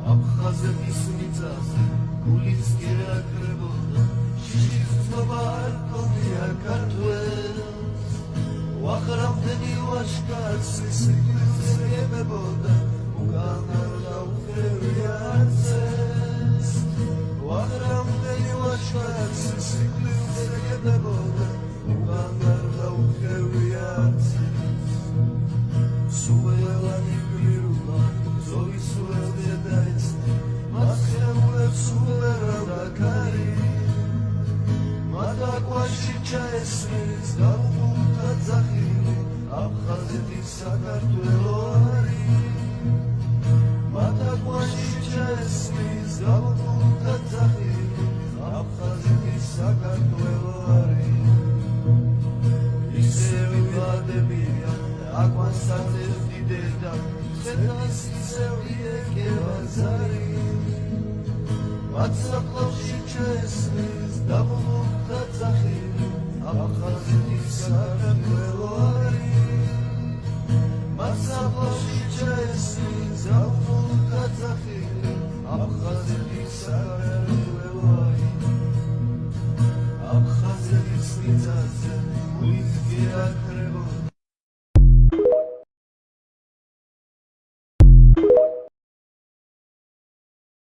აფხაზეთის მიწაზე გულის კირა კრებოდა შიშის ცნობა არ ჰქონია ქართველს ვახრამდენი ვაშკარს სიკვდილს ეებებოდა უკან არ დაუხევია არცეს ვახრამდენი ვაშკარს სიკვდილს ეებებოდა უკან არ დაუხევია არცეს სუველანი გლირულა ზოვის სუელზე დაეცნე მას ხელულებს უვერავდა კარი მათ აკვაში ჩაესმის გაუღუნდა ძახილი აფხაზეთის საქართველო არის მათ აკვაში ჩაესმის გაუღუნდა ძახილი აფხაზეთის საქართველო არის ისევ ვადებია აკვანს აწევს დიდედა ხეთას ისევ იეკება ზარი მათ საფლავში ჩაესმის გაუღუნდა ძახილი აფხაზეთის საქართველო არის მათ საფლავში ჩაესმის გაუღუნდა ძახილი აფხაზეთის საქართველო არის აფხაზეთის მიწაზე გულის კირა კრებოდა